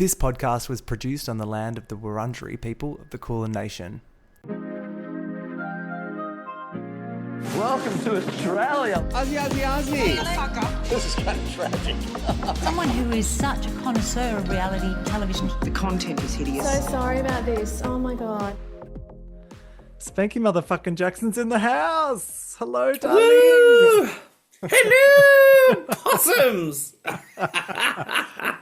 This podcast was produced on the land of the Wurundjeri people of the Kulin Nation. Welcome to Australia. Aussie. This is kind of tragic. Someone who is such a connoisseur of reality television. The content is hideous. So sorry about this. Oh my God. Spankie motherfucking Jackson's in the house. Hello, darling. Woo! Hello, possums.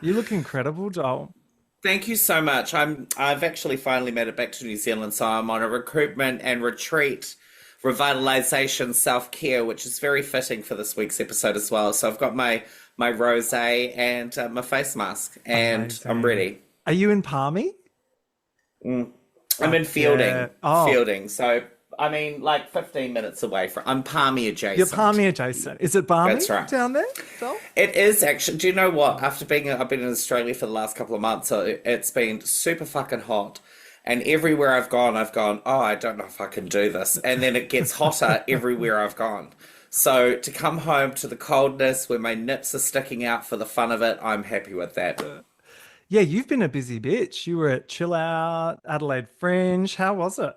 You look incredible, Joel. Thank you so much. I've actually finally made it back to New Zealand, so I'm on a recruitment and retreat, revitalization, self-care, which is very fitting for this week's episode as well. So I've got my rosé and my face mask, and Amazing. I'm ready. Are you in Palmy? I'm in Fielding. Yeah. Oh. Fielding. So I mean, like 15 minutes away from. I'm Palmy adjacent. You're Palmy adjacent. Is it balmy That's right. down there, Joel? It is actually. Do you know what? I've been in Australia for the last couple of months, so it's been super fucking hot. And everywhere I've gone, oh, I don't know if I can do this. And then it gets hotter everywhere I've gone. So to come home to the coldness where my nips are sticking out for the fun of it, I'm happy with that. Yeah, you've been a busy bitch. You were at Chill Out, Adelaide Fringe. How was it?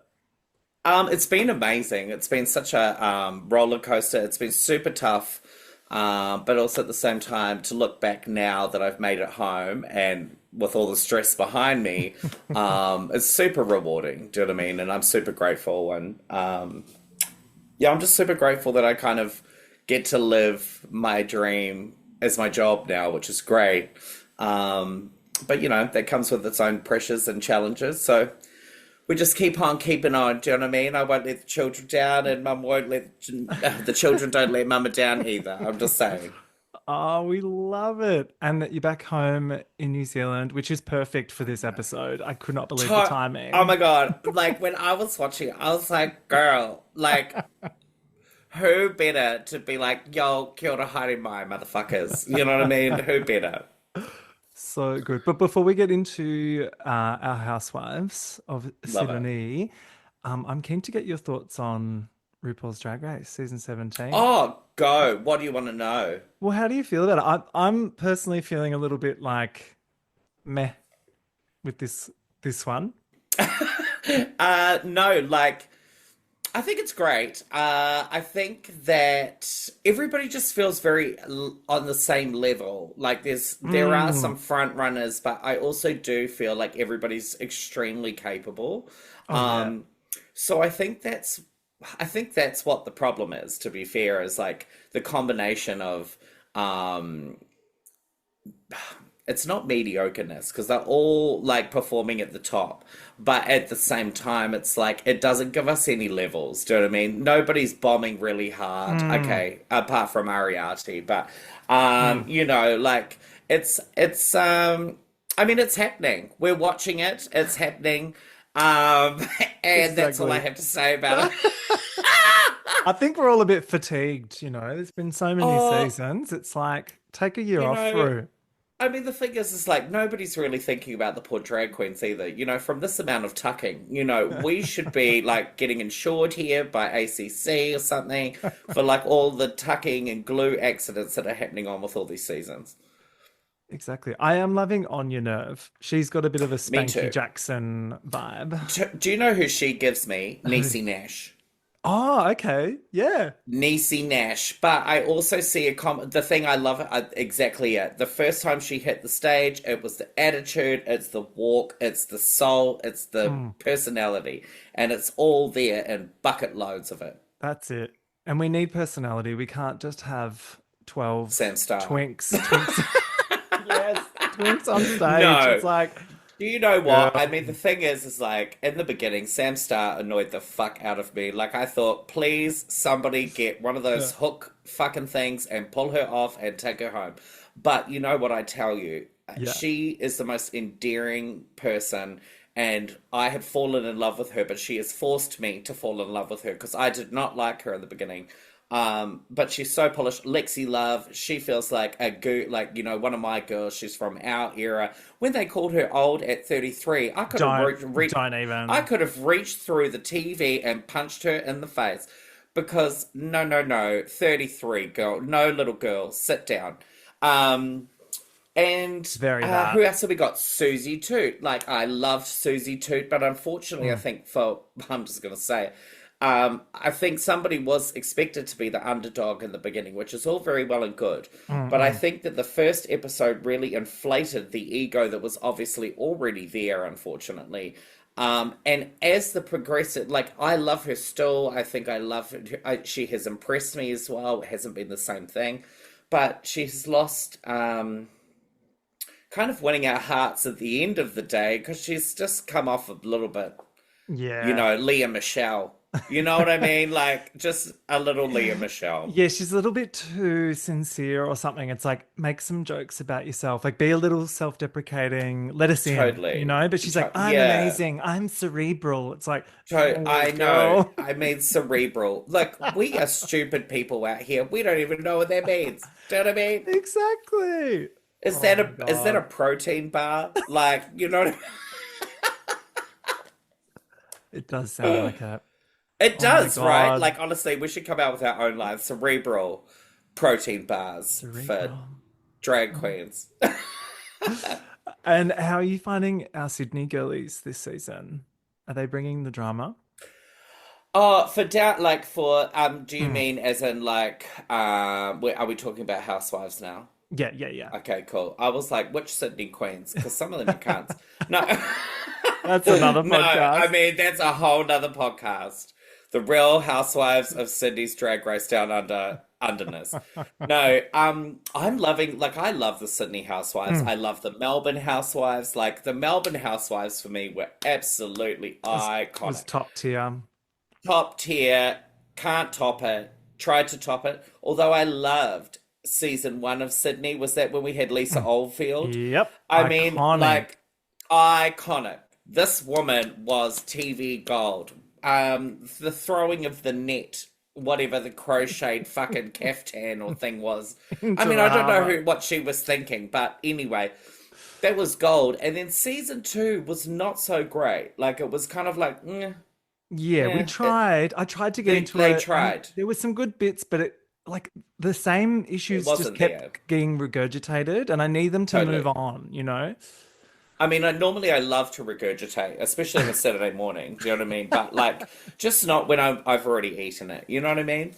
It's been amazing. It's been such a roller coaster. It's been super tough. But also at the same time, to look back now that I've made it home and with all the stress behind me, it's super rewarding. Do you know what I mean? And I'm super grateful. And yeah, I'm just super grateful that I kind of get to live my dream as my job now, which is great. But, you know, that comes with its own pressures and challenges. So we just keep on keeping on. Do you know what I mean? I won't let the children down, and Mum won't let the children don't let Mama down either. I'm just saying. Oh, we love it. And that you're back home in New Zealand, which is perfect for this episode. I could not believe the timing. Oh my God. Like when I was watching it, I was like, girl, like who better to be like, yo, kia ora haere mai, motherfuckers. You know what I mean? Who better? So good. But before we get into our housewives of Sydney, I'm keen to get your thoughts on RuPaul's Drag Race season 17. Oh, go. What do you want to know? Well, how do you feel about it? I'm personally feeling a little bit like meh with this one. No, like, I think it's great. I think that everybody just feels very on the same level. Like there are some front runners, but I also do feel like everybody's extremely capable. Yeah. So I think that's what the problem is, to be fair, is like the combination of it's not mediocreness because they're all like performing at the top, but at the same time it's like it doesn't give us any levels. Do you know what I mean? Nobody's bombing really hard, okay, apart from Ariati, but you know, like it's I mean, it's happening. We're watching it. It's happening. And that's all I have to say about it. I think we're all a bit fatigued, you know. There's been so many seasons. It's like, take a year off through. I mean, the thing is like, nobody's really thinking about the poor drag queens either. You know, from this amount of tucking, you know, we should be like getting insured here by ACC or something for like all the tucking and glue accidents that are happening on with all these seasons. Exactly. I am loving Anya Nerve. She's got a bit of a Me too. Spankie Jackson vibe. Do you know who she gives me? Niecy Nash. Oh, okay. Yeah. Niecy Nash. But I also see the thing I love, exactly it. The first time she hit the stage, it was the attitude, it's the walk, it's the soul, it's the personality. And it's all there in bucket loads of it. That's it. And we need personality. We can't just have 12 Sam Star. twinks. Yes, twinks on stage. No. It's like... Do you know what? I mean, the thing is like, in the beginning, Sam Star annoyed the fuck out of me. Like, I thought, please, somebody get one of those hook fucking things and pull her off and take her home. But you know what I tell you? Yeah. She is the most endearing person, and I had fallen in love with her, but she has forced me to fall in love with her because I did not like her in the beginning. But she's so polished. Lexi Love, she feels like like, you know, one of my girls. She's from our era. When they called her old at 33, I could have reached through the TV and punched her in the face because no, 33 girl, no little girl, sit down. And Very that. who else have we got? Susie Toot. Like, I loved Susie Toot, but unfortunately, I think I'm just going to say it. I think somebody was expected to be the underdog in the beginning, which is all very well and good. But I think that the first episode really inflated the ego that was obviously already there, unfortunately. And as the progressive, like, I love her still. I think I love her. She has impressed me as well. It hasn't been the same thing. But she's lost kind of winning our hearts at the end of the day because she's just come off a little bit, Leah Michelle. You know what I mean? Like, just a little Leah Michelle. Yeah, she's a little bit too sincere or something. It's like, make some jokes about yourself. Like, be a little self-deprecating. Let us in, Totally. But she's like, I'm amazing. I'm cerebral. It's like, I know. I mean, cerebral. Look, we are stupid people out here. We don't even know what that means. Do you know what I mean? Exactly. Is that a protein bar? Like, you know what I mean? It does sound like it. It does, right? Like, honestly, we should come out with our own line. Cerebral protein bars for drag queens. And how are you finding our Sydney girlies this season? Are they bringing the drama? Oh, do you mean as in like, are we talking about housewives now? Yeah. Okay, cool. I was like, which Sydney queens? Because some of them are cunts. No. That's another podcast. No, I mean, that's a whole nother podcast. The Real Housewives of Sydney's Drag Race Down Underness. No, I'm loving, like, I love the Sydney Housewives. I love the Melbourne Housewives. Like, the Melbourne Housewives for me were absolutely iconic. It was top tier. Top tier. Can't top it. Tried to top it. Although I loved season 1 of Sydney. Was that when we had Lisa Oldfield? Yep. I mean, like, iconic. This woman was TV gold. The throwing of the net, whatever the crocheted fucking caftan or thing was. I mean, I don't know what she was thinking, but anyway, that was gold. And then season 2 was not so great. Like, it was kind of like, we tried. I tried to get into it. They tried. There were some good bits, but like the same issues just kept getting regurgitated, and I need them to move on, I mean, I love to regurgitate, especially on a Saturday morning. Do you know what I mean? But like, just not when I've already eaten it. You know what I mean?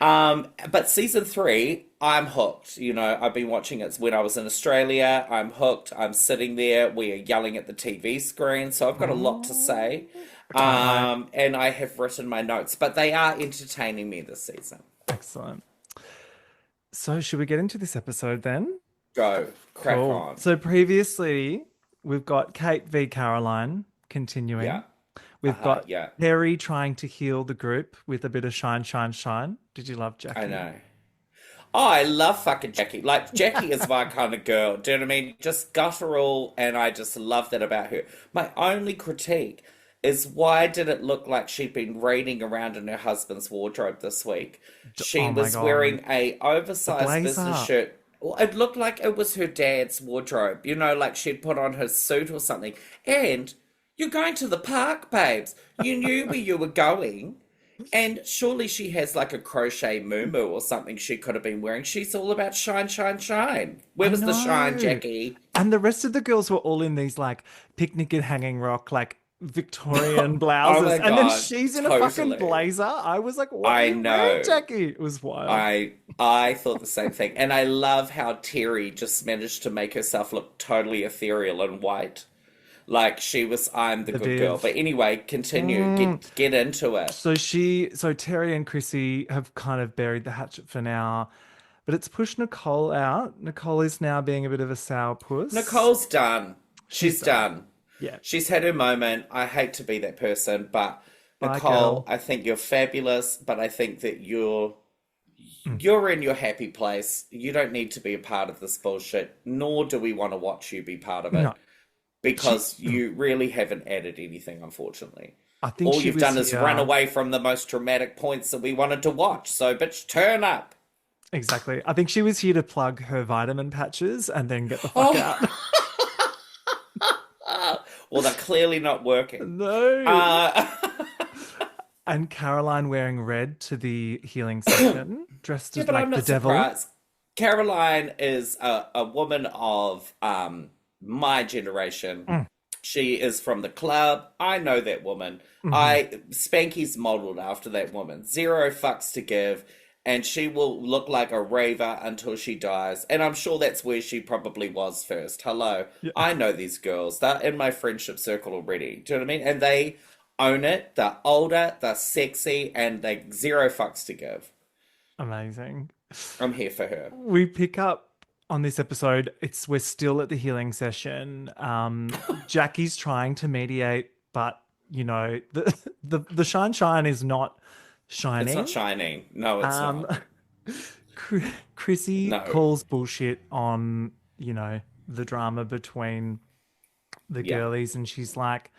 But season 3, I'm hooked. I've been watching it when I was in Australia. I'm hooked. I'm sitting there. We are yelling at the TV screen. So I've got a lot to say. And I have written my notes, but they are entertaining me this season. Excellent. So should we get into this episode then? Go. Crack on. So previously, we've got Kate v. Caroline continuing. Yeah. We've got Terry trying to heal the group with a bit of shine, shine, shine. Did you love Jackie? I know. Oh, I love fucking Jackie. Like, Jackie is my kind of girl. Do you know what I mean? Just guttural, and I just love that about her. My only critique is, why did it look like she'd been raiding around in her husband's wardrobe this week? She was wearing a oversized business shirt. Well, it looked like it was her dad's wardrobe. Like she'd put on her suit or something. And you're going to the park, babes. You knew where you were going. And surely she has like a crochet muumuu or something she could have been wearing. She's all about shine, shine, shine. Where was the shine, Jackie? And the rest of the girls were all in these like picnic at Hanging Rock, like Victorian blouses, and then she's in a fucking blazer. I was like, what are you wearing, Jackie? It was wild. I thought the same thing. And I love how Terry just managed to make herself look totally ethereal and white. Like she was, I'm the good girl. But anyway, continue. Get into it. So Terry and Chrissy have kind of buried the hatchet for now, but it's pushed Nicole out. Nicole is now being a bit of a sourpuss. Nicole's done. She's done. Yeah. She's had her moment. I hate to be that person, but Nicole, I think you're fabulous, but I think that you're in your happy place. You don't need to be a part of this bullshit, nor do we want to watch you be part of it. No. Because you really haven't added anything, unfortunately. I think all you've done is run away from the most dramatic points that we wanted to watch. So, bitch, turn up. Exactly. I think she was here to plug her vitamin patches and then get the fuck out. Well, they're clearly not working. No. And Caroline wearing red to the healing session, dressed as like the devil. Surprised. Caroline is a woman of my generation. She is from the club. I know that woman. Spankie's modeled after that woman. Zero fucks to give. And she will look like a raver until she dies. And I'm sure that's where she probably was first. Hello. Yeah. I know these girls. They're in my friendship circle already. Do you know what I mean? And they own it. They're older, they're sexy, and they zero fucks to give. Amazing. I'm here for her. We pick up on this episode. We're still at the healing session. Jackie's trying to mediate, but you know, the shine is not shining. It's not shining. No, it's not. Chrissy calls bullshit on, you know, the drama between the girlies, and she's like,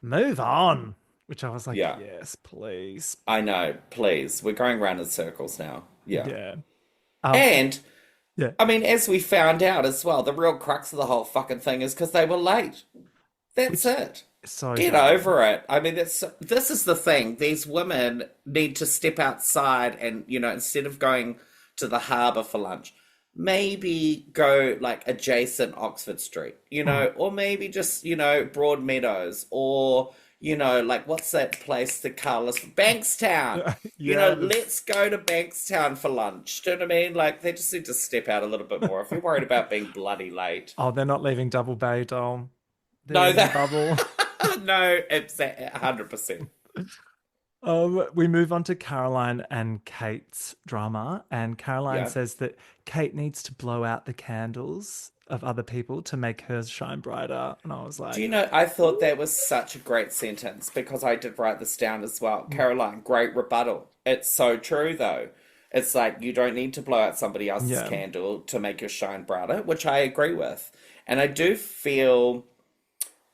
move on. Which I was like, yes, please. I know, please. We're going round in circles now. Yeah. Yeah. I mean, as we found out as well, the real crux of the whole fucking thing is because they were late. That's it. So get over it. I mean, this is the thing. These women need to step outside and, you know, instead of going to the harbour for lunch, maybe go like adjacent Oxford Street, you know, or maybe just, you know, Broadmeadows, or, you know, like what's that place that Carlos, Bankstown. You know, let's go to Bankstown for lunch. Do you know what I mean? Like, they just need to step out a little bit more if you're worried about being bloody late. Oh, they're not leaving Double Bay, doll. No, that bubble. No, it's 100%. We move on to Caroline and Kate's drama, and Caroline says that Kate needs to blow out the candles of other people to make hers shine brighter. And I was like, do you know, I thought that was such a great sentence because I did write this down as well. Caroline, great rebuttal. It's so true though. It's like, you don't need to blow out somebody else's candle to make your shine brighter, which I agree with. And I do feel,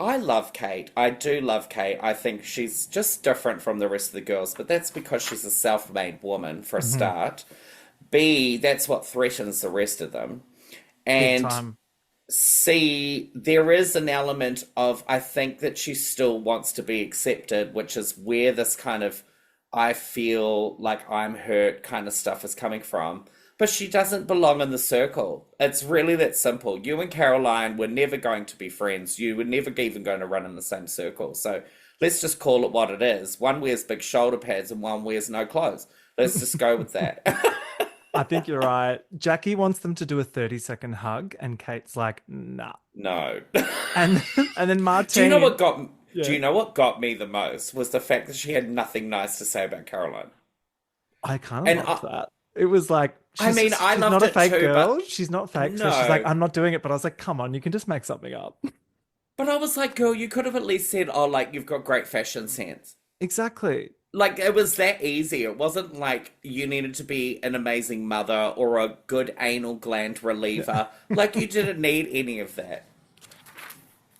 I love Kate. I do love Kate. I think she's just different from the rest of the girls, but that's because she's a self-made woman for a start. B, that's what threatens the rest of them. And C, there is an element of, I think that she still wants to be accepted, which is where this kind of, I feel like I'm hurt kind of stuff is coming from. But she doesn't belong in the circle. It's really that simple. You and Caroline were never going to be friends. You were never even going to run in the same circle. So let's just call it what it is. One wears big shoulder pads and one wears no clothes. Let's just go with that. I think you're right. Jackie wants them to do a 30-second hug, and Kate's like, nah. No. and then Martine. Do you know what got? Yeah. Do you know what got me the most was the fact that she had nothing nice to say about Caroline. I kind of loved that. It was like, I mean, I loved not a fake too, girl. but she's not fake. no. So she's like, I'm not doing it. But I was like, come on, you can just make something up. But I was like, girl, you could have at least said, oh, like, you've got great fashion sense. Exactly. Like, it was that easy. It wasn't like you needed to be an amazing mother or a good anal gland reliever. Like, you didn't need any of that.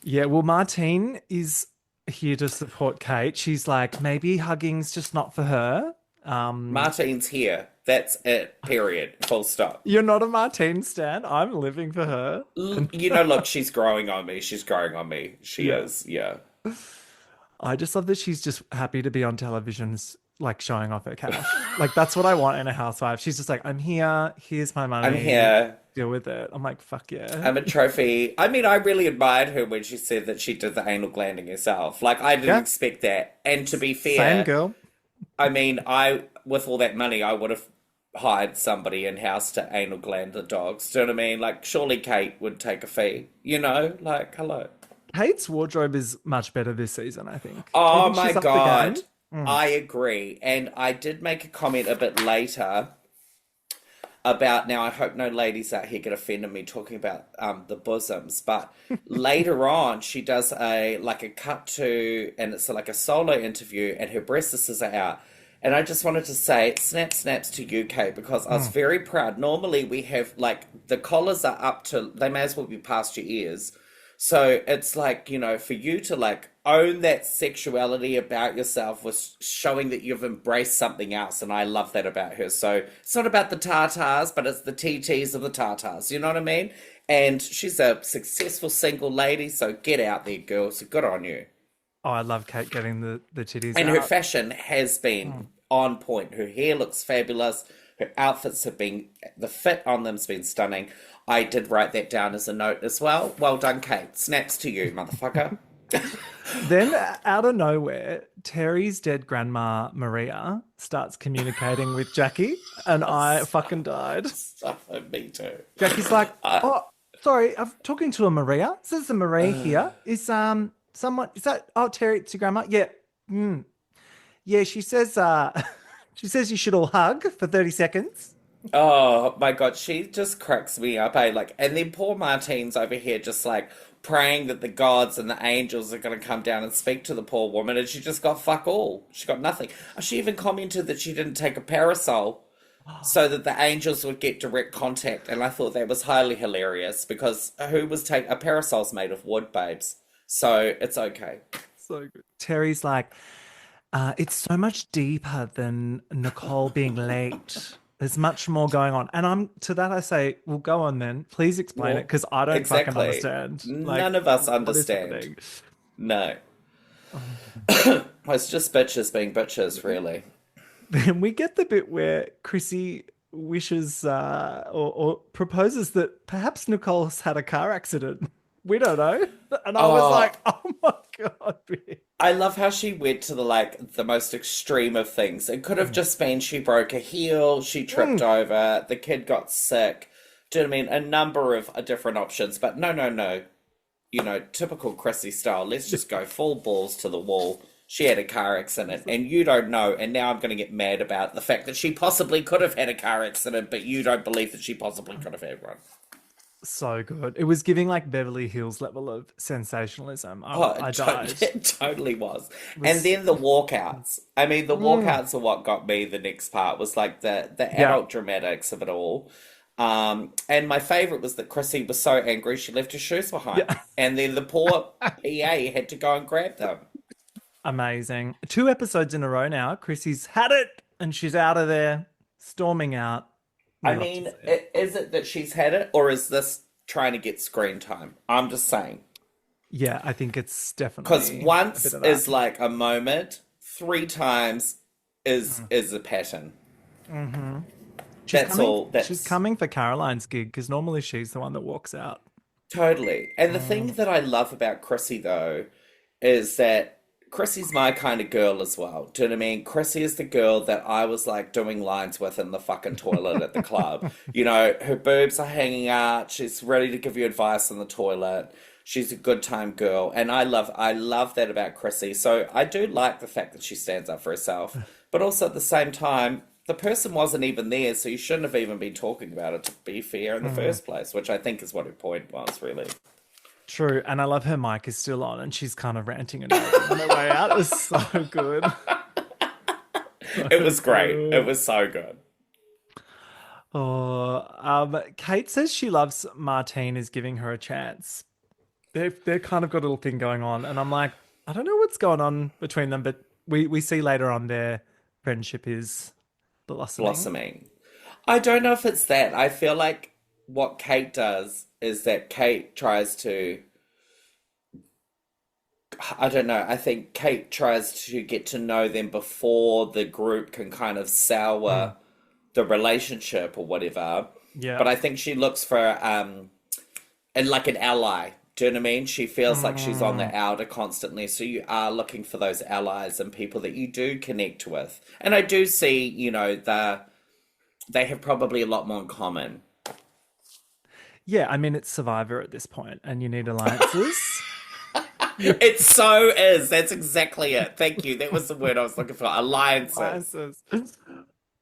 Yeah, well, Martine is here to support Kate. She's like, maybe hugging's just not for her. Martine's here. That's it, period. Full stop. You're not a Martine stan. I'm living for her. You know, look, she's growing on me. She's growing on me. She is, I just love that she's just happy to be on television, like showing off her cash. Like, that's what I want in a housewife. She's just like, I'm here. Here's my money. I'm here. Deal with it. I'm like, fuck yeah. I'm a trophy. I mean, I really admired her when she said that she did the anal glanding herself. Like, I didn't expect that. And to be fair, same girl. I mean, with all that money, I would have hired somebody in-house to anal gland the dogs. Do you know what I mean? Like, surely Kate would take a fee. You know? Like, hello. Kate's wardrobe is much better this season, I think. Oh my God. I agree. And I did make a comment a bit later about, now I hope no ladies out here get offended me talking about the bosoms, but later on she does a cut to, and it's like a solo interview, and her breasts are out. And I just wanted to say, snaps to you, Kate, because I was very proud. Normally we have, like, the collars are up to, they may as well be past your ears. So it's like, you know, for you to, like, own that sexuality about yourself was showing that you've embraced something else. And I love that about her. So it's not about the tartars, but it's the TTs of the tartars. You know what I mean? And she's a successful single lady. So get out there, girl. So good on you. Oh, I love Kate getting the titties and out. Her fashion has been on point. Her hair looks fabulous. Her outfits have been, the fit on them's been stunning. I did write that down as a note as well. Well done, Kate. Snaps to you, motherfucker. Then, out of nowhere, Terry's dead grandma, Maria, starts communicating with Jackie, and I fucking died. Me too. Jackie's like, oh, sorry, I'm talking to a Maria. Is this a Maria here? Is someone, is that, oh, Terry, it's your grandma? Yeah. Yeah, she says you should all hug for 30 seconds. Oh my God, she just cracks me up, eh? Like, and then poor Martine's over here just like praying that the gods and the angels are going to come down and speak to the poor woman, and she just got fuck all. She got nothing. She even commented that she didn't take a parasol so that the angels would get direct contact, and I thought that was highly hilarious because who was a parasol's made of wood, babes, so it's okay. So good. Terry's like, it's so much deeper than Nicole being late. There's much more going on. And to that I say, well, go on then. Please explain it, because I don't fucking understand. None of us understand. No. Well, it's just bitches being bitches, really. Then we get the bit where Chrissy wishes or proposes that perhaps Nicole's had a car accident. We don't know. And I was like, oh my God, bitch. I love how she went to the most extreme of things. It could have just been she broke a heel, she tripped over, the kid got sick. Do you know what I mean? A number of different options. But no. You know, typical Chrissy style. Let's just go full balls to the wall. She had a car accident and you don't know. And now I'm going to get mad about the fact that she possibly could have had a car accident, but you don't believe that she possibly could have had one. So good. It was giving like Beverly Hills level of sensationalism. I died. It totally was. And then the walkouts. I mean, the walkouts are what got me. The next part was like the adult dramatics of it all. And my favourite was that Chrissy was so angry she left her shoes behind. Yeah. And then the poor PA had to go and grab them. Amazing. 2 episodes in a row now. Chrissy's had it and she's out of there, storming out. I mean, is it that she's had it, or is this trying to get screen time? I'm just saying. Yeah, I think it's definitely... Because once is like a moment, 3 times is a pattern. Mm-hmm. She's coming for Caroline's gig, because normally she's the one that walks out. Totally. And the thing that I love about Chrissy, though, is that Chrissy's my kind of girl as well. Do you know what I mean? Chrissy is the girl that I was like doing lines with in the fucking toilet at the club. You know, her boobs are hanging out. She's ready to give you advice in the toilet. She's a good time girl. And I love that about Chrissy. So I do like the fact that she stands up for herself. But also at the same time, the person wasn't even there, so you shouldn't have even been talking about it, to be fair, in the first place, which I think is what her point was, really. True, and I love her mic is still on and she's kind of ranting and raving on her way out. It was so good. It was great. It was so good. Kate says she loves Martine is giving her a chance. They've kind of got a little thing going on, and I'm like, I don't know what's going on between them, but we see later on their friendship is blossoming. I don't know if it's that. I feel like what Kate does is that Kate tries to, I don't know, I think Kate tries to get to know them before the group can kind of sour the relationship or whatever. Yeah. But I think she looks for and like an ally. Do you know what I mean? She feels like she's on the outer constantly. So you are looking for those allies and people that you do connect with. And I do see, you know, they have probably a lot more in common. Yeah, I mean, it's Survivor at this point, and you need alliances. It so is. That's exactly it. Thank you. That was the word I was looking for. Alliances.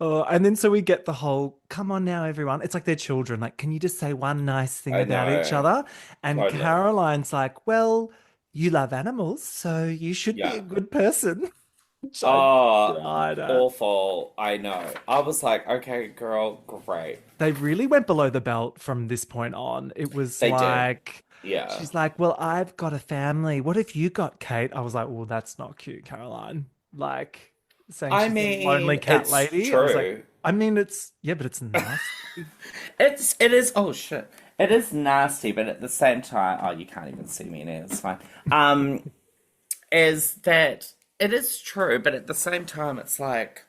And then so we get the whole, come on now, everyone. It's like they're children. Like, can you just say one nice thing about each other? And totally. Caroline's like, well, you love animals, so you should be a good person. Awful. I know. I was like, okay, girl, great. They really went below the belt from this point on. It was she's like, well, I've got a family. What if you got Kate? I was like, well, that's not cute, Caroline. Like, saying she's the lonely cat lady. True. I was like, I mean, but it's nasty. It is, oh shit. It is nasty, but at the same time, you can't even see me now, it's fine. Is that... It is true, but at the same time, it's like,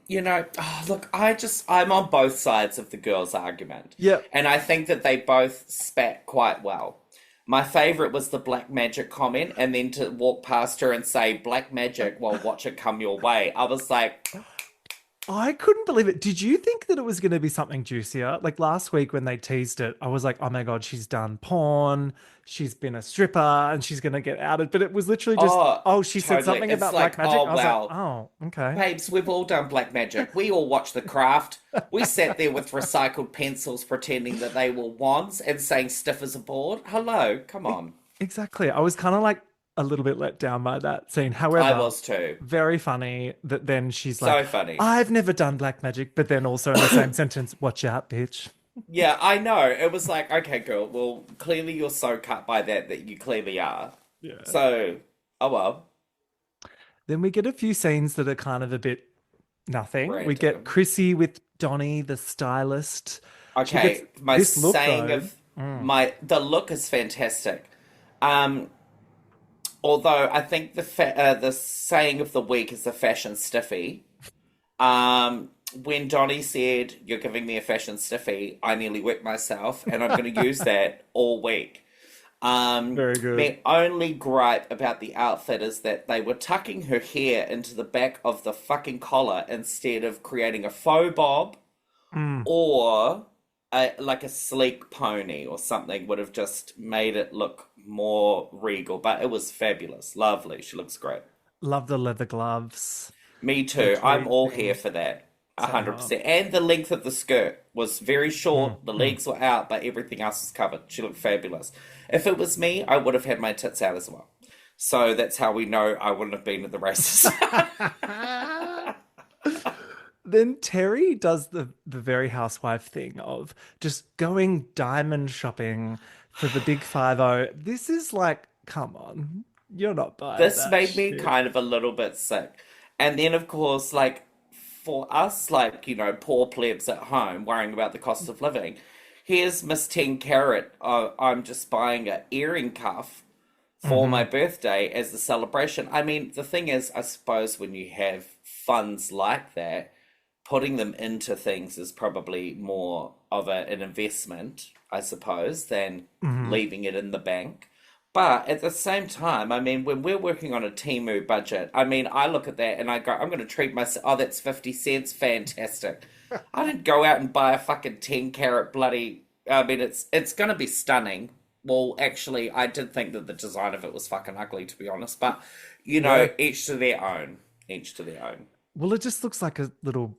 You know, look, I'm on both sides of the girls' argument. Yeah. And I think that they both spat quite well. My favourite was the black magic comment, and then to walk past her and say, black magic, well, watch it come your way. I was like, I couldn't believe it. Did you think that it was going to be something juicier? Like last week when they teased it, I was like, oh my God, she's done porn. She's been a stripper and she's going to get outed. But it was literally just, she said totally. something It's about like, black magic. oh, I was wow. like, oh, okay. babes, we've all done black magic. We all watched The Craft. We sat there with recycled pencils pretending that they were wands and saying stiff as a board. Hello, come on. Exactly. I was kind of like a little bit let down by that scene. However, I was too. very funny that then she's So like, funny. I've never done black magic, but then also in the same sentence, watch out, bitch. Yeah, I know. It was like, okay, girl, well, clearly you're so cut by that you clearly are. Yeah. So, oh well. Then we get a few scenes that are kind of a bit nothing. We Random. get Chrissy with Donnie, the stylist. She Okay, gets my this look, saying though. of the look is fantastic. Although I think the saying of the week is the fashion stiffy. When Donnie said, "You're giving me a fashion stiffy," I nearly wet myself, and I'm going to use that all week. Very good. My only gripe about the outfit is that they were tucking her hair into the back of the fucking collar instead of creating a faux bob or like a sleek pony or something would have just made it look more regal. But it was fabulous. Lovely. She looks great. Love the leather gloves. Me too. I'm all here for that. 100%. And the length of the skirt was very short. The legs were out, but everything else was covered. She looked fabulous. If it was me, I would have had my tits out as well. So that's how we know I wouldn't have been at the races. Then Terry does the very housewife thing of just going diamond shopping for the big 5-0. This is like, come on. You're not buying This that made me shit. kind of a little bit sick. And then, of course, like, for us, like, you know, poor plebs at home worrying about the cost of living, here's Miss 10 Carat. I'm just buying an earring cuff for my birthday as the celebration. I mean, the thing is, I suppose when you have funds like that, putting them into things is probably more of an investment, I suppose, than leaving it in the bank. But at the same time, I mean, when we're working on a Temu budget, I mean, I look at that and I go, I'm going to treat myself, oh, that's 50 cents, fantastic. I didn't go out and buy a fucking 10 carat bloody, I mean, it's going to be stunning. Well, actually, I did think that the design of it was fucking ugly, to be honest. But, you know, each to their own. Each to their own. Well, it just looks like a little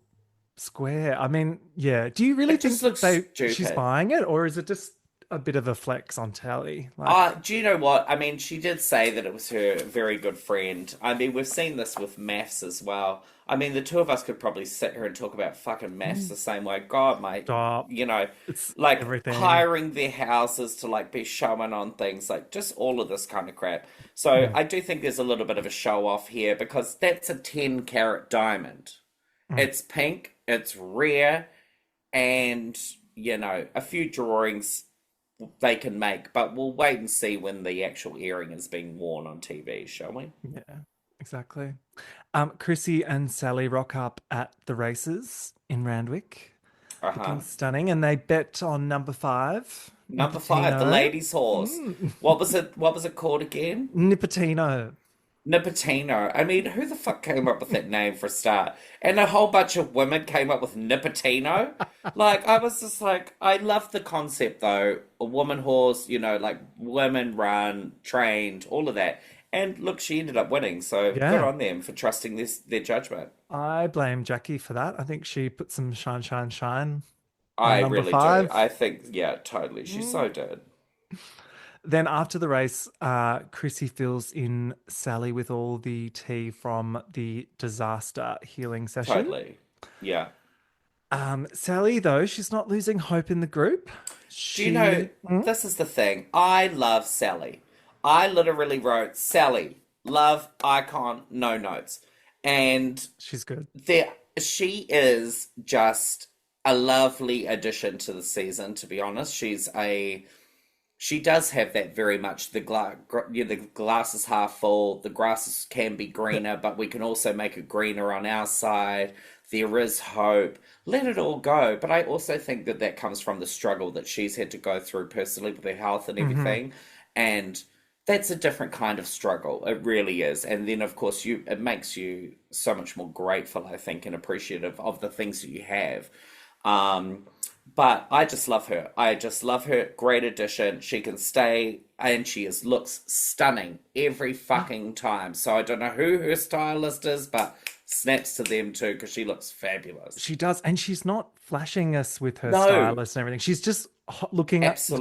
square. I mean, yeah. Do you really It think just looks she's stupid. buying it, or is it just a bit of a flex on telly? Like, Do you know what? I mean, she did say that it was her very good friend. I mean, we've seen this with maths as well. I mean, the two of us could probably sit here and talk about fucking maths the same way. God, mate. Stop. You know, It's like everything. hiring their houses to like be showing on things, like just all of this kind of crap. So I do think there's a little bit of a show off here because that's a 10 carat diamond. It's pink, it's rare, and, you know, a few drawings they can make, but we'll wait and see when the actual earring is being worn on TV, shall we? yeah, exactly. Chrissy and Sally rock up at the races in Randwick. Looking stunning, and they bet on number 5. Number 5, the Nipotino. ladies' horse. What was it called again? Nipotino. Nipotino. I mean, who the fuck came up with that name for a start? And a whole bunch of women came up with Nipotino. Like, I was just like, I love the concept though. A woman horse, you know, like women run, trained, all of that. And look, she ended up winning. So Yeah. good on them for trusting their judgment. I blame Jackie for that. I think she put some shine on I number really 5. do. I think, yeah, totally. She so did. Then after the race, Chrissy fills in Sally with all the tea from the disaster healing session. Totally. Yeah. Sally, though, she's not losing hope in the group. Do you know, this is the thing. I love Sally. I literally wrote, Sally, love, icon, no notes. And She's good. she is just a lovely addition to the season, to be honest. She's a she does have that very much. The glass is half full. The grass can be greener, but we can also make it greener on our side. There is hope. Let it all go. But I also think that that comes from the struggle that she's had to go through personally with her health and everything. And that's a different kind of struggle. It really is. And then, of course, it makes you so much more grateful, I think, and appreciative of the things that you have. But I just love her. I just love her. Great addition. She can stay, and she looks stunning every fucking time. So I don't know who her stylist is, but snaps to them too, because she looks fabulous. She does, and she's not flashing us with her stylist and everything. She's just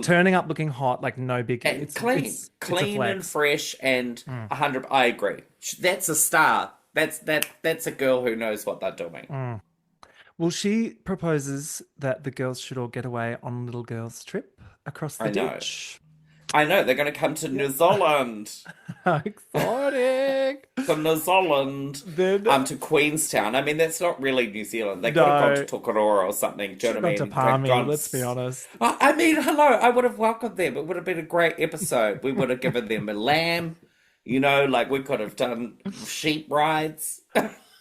turning up looking hot, like no big. It's clean and fresh, and 100. I agree. That's a star. That's a girl who knows what they're doing. Well, she proposes that the girls should all get away on a little girls' trip across the ditch. I know, they're going to come to New Zealand. Exciting. To New Zealand. To Queenstown. I mean, that's not really New Zealand. They could have gone to Tokoroa or something. Do you know what I mean? To Palmy, let's be honest. I mean, hello, I would have welcomed them. It would have been a great episode. We would have given them a lamb. You know, like we could have done sheep rides.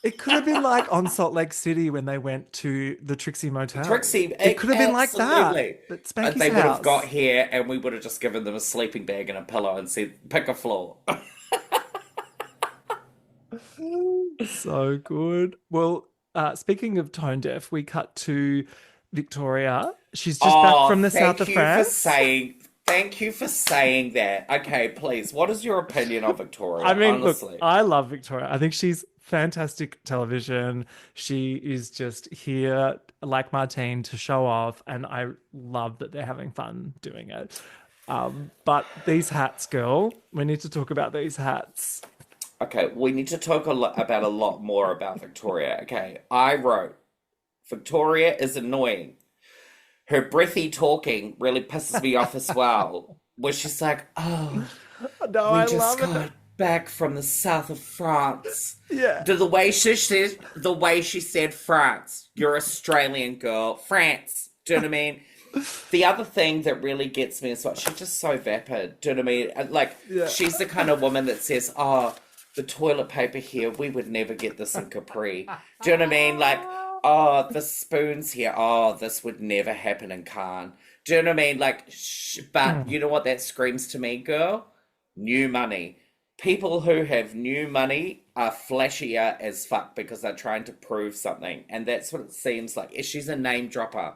It could have been like on Salt Lake City when they went to the Trixie Motel. It could have been like that. But Spankie's they would have got here and we would have just given them a sleeping bag and a pillow and said, pick a floor. So good. Well, speaking of tone deaf, we cut to Victoria. She's just back from the south of France. Thank you for saying that. Okay, please. What is your opinion of Victoria? I mean, honestly? Look, I love Victoria. I think she's fantastic television. She is just here, like Martine, to show off, and I love that they're having fun doing it. But these hats, girl, we need to talk about these hats. Okay, we need to talk about a lot more about Victoria. Okay, I wrote, Victoria is annoying. Her breathy talking really pisses me off as well. Where she's like, oh, no, we I just love got it. back from the south of France. Yeah. The way she said France. You're Australian girl. France. Do you know what I mean? The other thing that really gets me is what she's just so vapid. Do you know what I mean? Like, she's the kind of woman that says, oh, the toilet paper here, we would never get this in Capri. Do you know what I mean? Like, oh, the spoons here, oh, this would never happen in Cannes. Do you know what I mean? Like, but you know what that screams to me, girl? New money. People who have new money are flashier as fuck because they're trying to prove something. And that's what it seems like. She's a name dropper.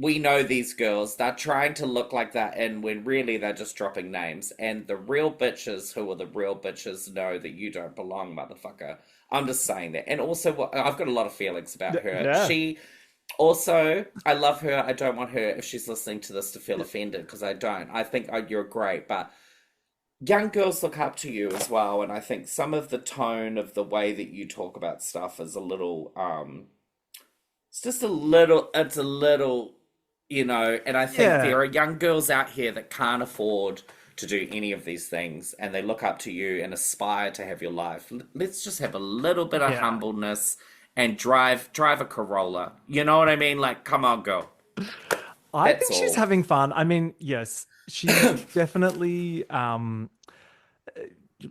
We know these girls, they're trying to look like that, and when really they're just dropping names. And the real bitches who are the real bitches know that you don't belong, motherfucker. I'm just saying that. And also, I've got a lot of feelings about her. Yeah. She also, I love her. I don't want her, if she's listening to this, to feel offended, because I don't. I think you're great, but young girls look up to you as well. And I think some of the tone of the way that you talk about stuff is a little, it's a little, you know, and I think there are young girls out here that can't afford to do any of these things, and they look up to you and aspire to have your life. Let's just have a little bit of humbleness and drive a Corolla. You know what I mean? Like, come on, girl. I think she's having fun. I mean, yes, she's definitely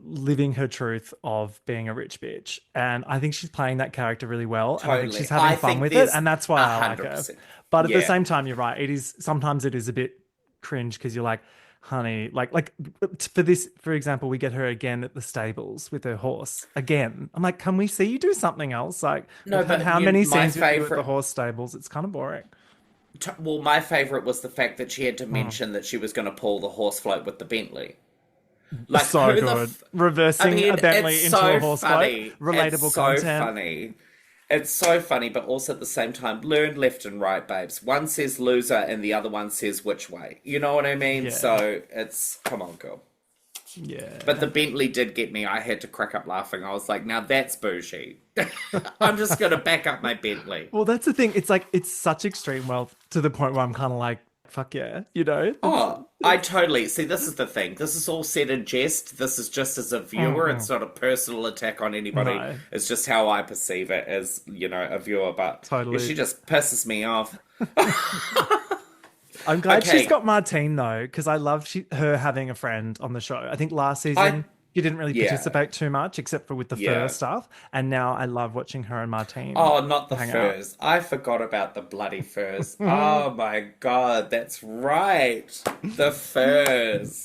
living her truth of being a rich bitch, and I think she's playing that character really well. Totally. And I think she's having fun with it, and that's why I like her. But at the same time, you're right. Sometimes it is a bit cringe because you're like, honey, like for example, we get her again at the stables with her horse again. I'm like, can we see you do something else? Like, no, but how many scenes you do at the horse stables? It's kind of boring. Well, my favorite was the fact that she had to mention that she was going to pull the horse float with the Bentley. Like, so good. Reversing a Bentley into a horse float. Relatable content. It's so funny. It's so funny, but also at the same time, learn left and right, babes. One says loser and the other one says which way. You know what I mean? Yeah. So it's, come on, girl. Yeah. But the Bentley did get me. I had to crack up laughing. I was like, now that's bougie. I'm just going to back up my Bentley. Well, that's the thing. It's like, it's such extreme wealth to the point where I'm kind of like, fuck yeah, you know? Oh, I totally... See, this is the thing. This is all said in jest. This is just as a viewer. It's not a personal attack on anybody. No. It's just how I perceive it as, you know, a viewer. But totally. She just pisses me off. I'm glad she's Okay, got Martine though, because I love her having a friend on the show. I think last I season she didn't really yeah, participate too much, except for with the fur yeah. stuff. And now I love watching her and Martine Oh, not the hang out. furs. I forgot about the bloody furs. Oh my God, that's right. The furs.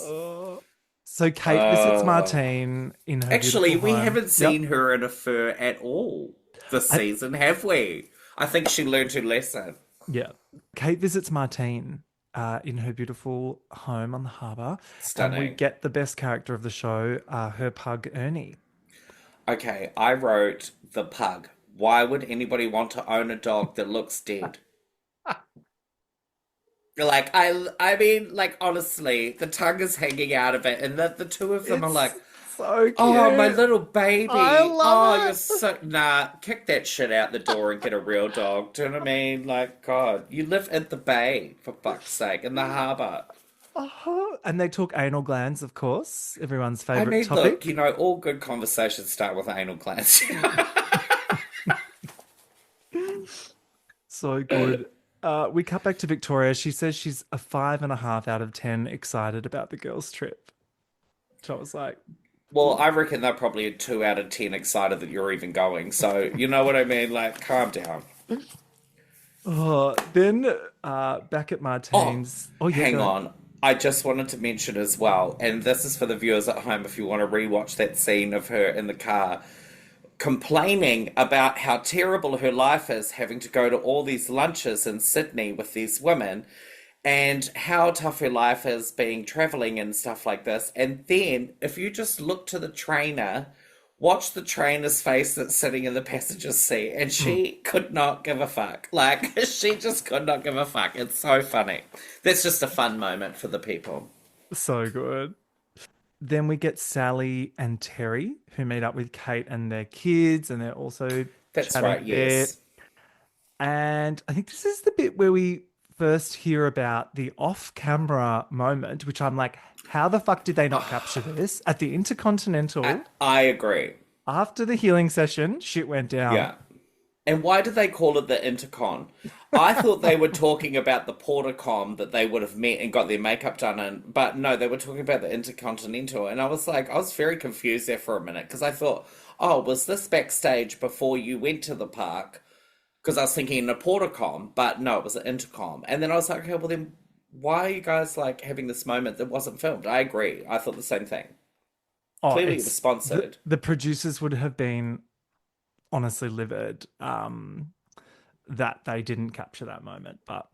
So Kate visits Oh. Martine in her Actually, beautiful we home. haven't Yep. seen her in a fur at all this I, season, have we? I think she learned her lesson. yeah. Kate visits Martine in her beautiful home on the harbour, and we Stunning. get the best character of the show, her pug Ernie. Okay, I wrote the pug. Why would anybody want to own a dog that looks dead? Like I mean, like honestly, the tongue is hanging out of it, and the two of them are It's like, so "Oh, my cute. little I baby. Oh, love you're it. so nah. Kick that shit out the door and get a real dog." Do you know what I mean? Like, God, you live at the bay for fuck's sake, in the harbour. And they talk anal glands, of course, everyone's I favorite mean, look, topic. all good conversations start with anal glands. So good. We cut back to Victoria. She says she's a 5.5 out of 10 excited about the girls' trip. So I was like, Well, I reckon they're probably a 2 out of 10 excited that you're even going. So, you know what I mean? Like, calm down. oh, then back at Oh, Martine's. Oh, yeah, hang go. on. I just wanted to mention as well, and this is for the viewers at home if you want to rewatch that scene of her in the car complaining about how terrible her life is having to go to all these lunches in Sydney with these women and how tough her life is being traveling and stuff like this. And then if you just look to the trainer, watch the trainer's face that's sitting in the passenger seat, and she could not give a fuck. Like, she just could not give a fuck. It's so funny. That's just a fun moment for the people. So good. Then we get Sally and Terry, who meet up with Kate and their kids, and they're also That's chatting right, a bit. yes. And I think this is the bit where we first hear about the off-camera moment, which I'm like, how the fuck did they not capture this? At the Intercontinental, I agree. after the healing session, shit went down. Yeah. And why did they call it the Intercon? I thought they were talking about the Portacom that they would have met and got their makeup done in, but no, they were talking about the Intercontinental. And I was very confused there for a minute because I thought, oh, was this backstage before you went to the park? Because I was thinking the Portacom, but no, it was the Intercom. And then I was like, okay, well then why are you guys like having this moment that wasn't filmed? I agree. I thought the same thing. Oh, Clearly it was it's sponsored. the producers would have been honestly livid that they didn't capture that moment. But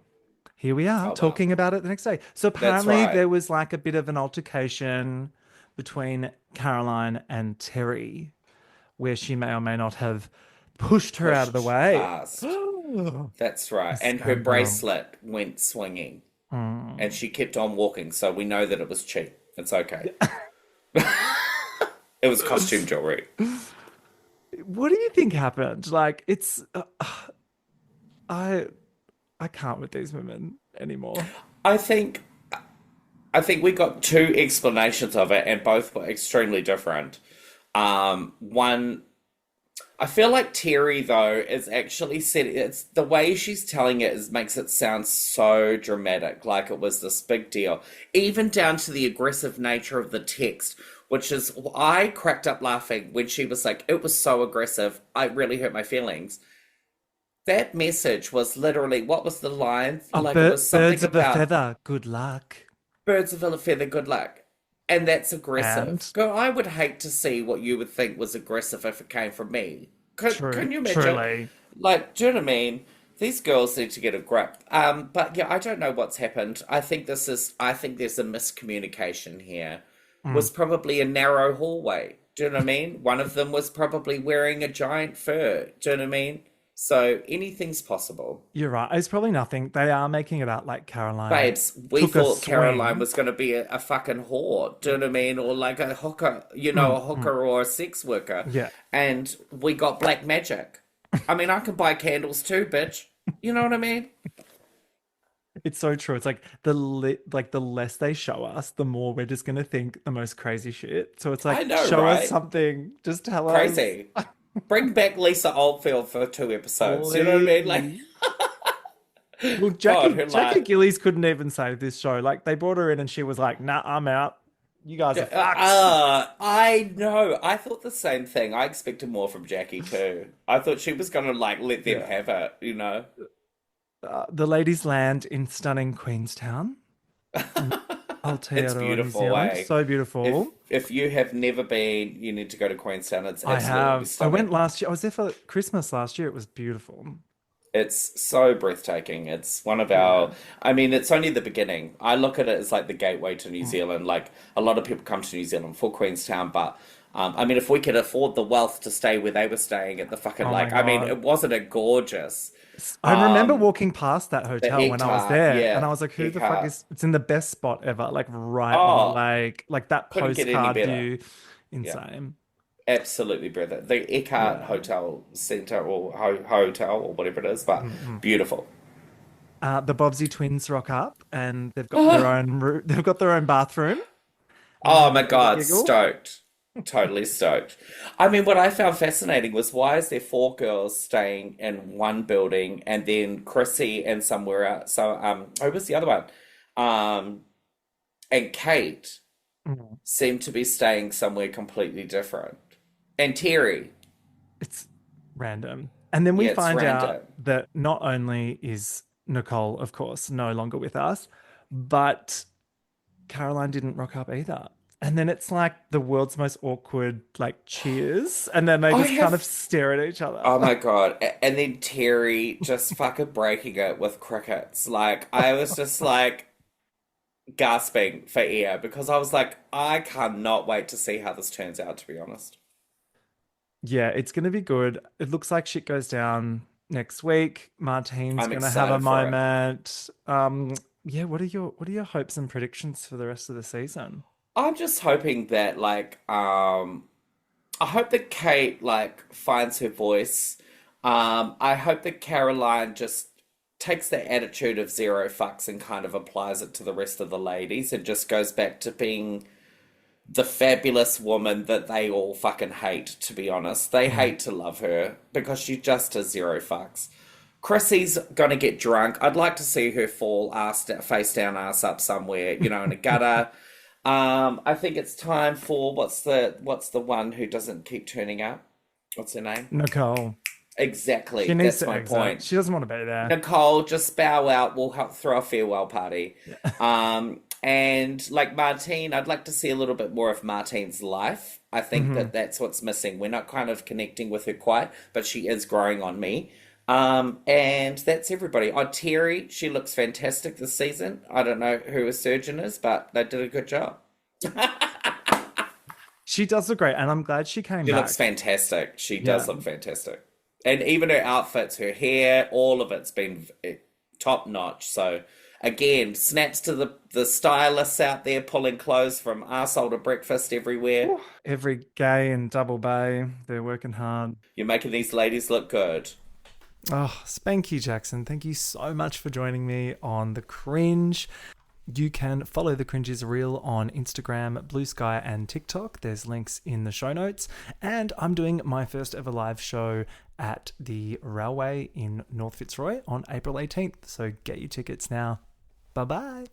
here we are Oh, well. talking about it the next day. So That's apparently right. there was like a bit of an altercation between Caroline and Terry, where she may or may not have pushed her out of the Pushed way. past. That's right. And her Scandal. bracelet went swinging. And she kept on walking, so we know that it was cheap. It's okay. It was costume jewelry. What do you think happened? Like, it's I can't with these women anymore. I think we got two explanations of it, and both were extremely different. One, I feel like Terry though is actually said it's the way she's telling it makes it sound so dramatic, like it was this big deal, even down to the aggressive nature of the text, which is I cracked up laughing when she was like, "It was so aggressive, I really hurt my feelings." That message was literally what was the line? Like it was something Birds of a about feather, good luck. birds of a feather, good luck. And that's aggressive. And Girl, I would hate to see what you would think was aggressive if it came from me. Can you imagine? truly. Like, do you know what I mean? These girls need to get a grip. But yeah, I don't know what's happened. I think there's a miscommunication here. Was probably a narrow hallway. Do you know what I mean? One of them was probably wearing a giant fur. Do you know what I mean? So anything's possible. You're right. It's probably nothing. They are making it out like Caroline. Babes, we took a thought Caroline swing. was going to be a fucking whore. Do you know what I mean? Or like a hooker, a hooker or a sex worker. Yeah. And we got black magic. I mean, I can buy candles too, bitch. You know what I mean? It's so true. It's like the less they show us, the more we're just gonna think the most crazy shit. So it's I like, know, show right? us something. Just tell us. Crazy. Bring back Lisa Oldfield for 2 episodes. You know what I mean? Like, Well, God, her Jackie line. Gillies couldn't even save this show. Like, they brought her in and she was like, nah, I'm out. You guys are fucked. I know. I thought the same thing. I expected more from Jackie too. I thought she was gonna like let them have it, you know. The ladies land in stunning Queenstown, It's Aotearoa, New beautiful, Zealand. eh? So beautiful. If you have never been, you need to go to Queenstown. It's I absolutely have. I stunning. went last year. I was there for Christmas last year. It was beautiful. It's so breathtaking. It's one of Yeah. our, I mean, it's only the beginning. I look at it as like the gateway to New Zealand. Like a lot of people come to New Zealand for Queenstown, but I mean, if we could afford the wealth to stay where they were staying at the fucking Oh my like, I mean, God. it wasn't it gorgeous? I remember Um, walking past that the hotel when I was Ecart, there, and yeah, I was like, who the fuck Ecart. is, it's in the best spot ever, like right on the Oh, lake, like that couldn't get any postcard better. view. Yeah, Insane. absolutely brilliant. The Ecart Yeah. Hotel Center or hotel or whatever it is, but beautiful. The Bobbsey twins rock up, and they've got their own they've got their own bathroom. You Oh have my a bit of a God, giggle. stoked. Totally stoked. I mean, what I found fascinating was why is there four girls staying in one building and then Chrissy and somewhere else. So, who was the other one? Um, and Kate Mm. seemed to be staying somewhere completely different. And Terry, It's random. And then we yeah, it's find out random. that not only is Nicole, of course, no longer with us, but Caroline didn't rock up either. And then it's like the world's most awkward, like, cheers. And then they I just kind of have, stare at each oh other. my God. And then Terry just fucking breaking it with crickets. Like, I was just like, gasping for air because I was like, I cannot wait to see how this turns out, to be honest. Yeah, it's going to be good. It looks like shit goes down next week. Martine's I'm going to have a excited for it. moment. Yeah, what are your hopes and predictions for the rest of the season? I'm just hoping that I hope that Kate like finds her voice. I hope that Caroline just takes the attitude of zero fucks and kind of applies it to the rest of the ladies and just goes back to being the fabulous woman that they all fucking hate, to be honest. They hate to love her because she just does zero fucks. Chrissy's gonna get drunk. I'd like to see her fall face down, ass up somewhere, you know, in a gutter. I think it's time for what's the one who doesn't keep turning up? What's her name? Nicole. Exactly. She needs That's to my exit. point. She doesn't want to be there. Nicole, just bow out. We'll help throw a farewell party. And like Martine, I'd like to see a little bit more of Martine's life. I think that that's what's missing. We're not kind of connecting with her quite, but she is growing on me. And that's everybody. Oh, Terry, she looks fantastic this season. I don't know who a surgeon is, but they did a good job. She does look great, and I'm glad she came She back. looks fantastic. She Yeah. does look fantastic. And even her outfits, her hair, all of it's been top notch. So again, snaps to the stylists out there pulling clothes from arsehole to breakfast everywhere. Every gay and double bay, they're working hard. You're making these ladies look good. Oh, Spankie Jackson, thank you so much for joining me on The Cringe. You can follow The Cringe is Real on Instagram, Blue Sky, and TikTok. There's links in the show notes. And I'm doing my first ever live show at the Railway in North Fitzroy on April 18th. So get your tickets now. Bye-bye.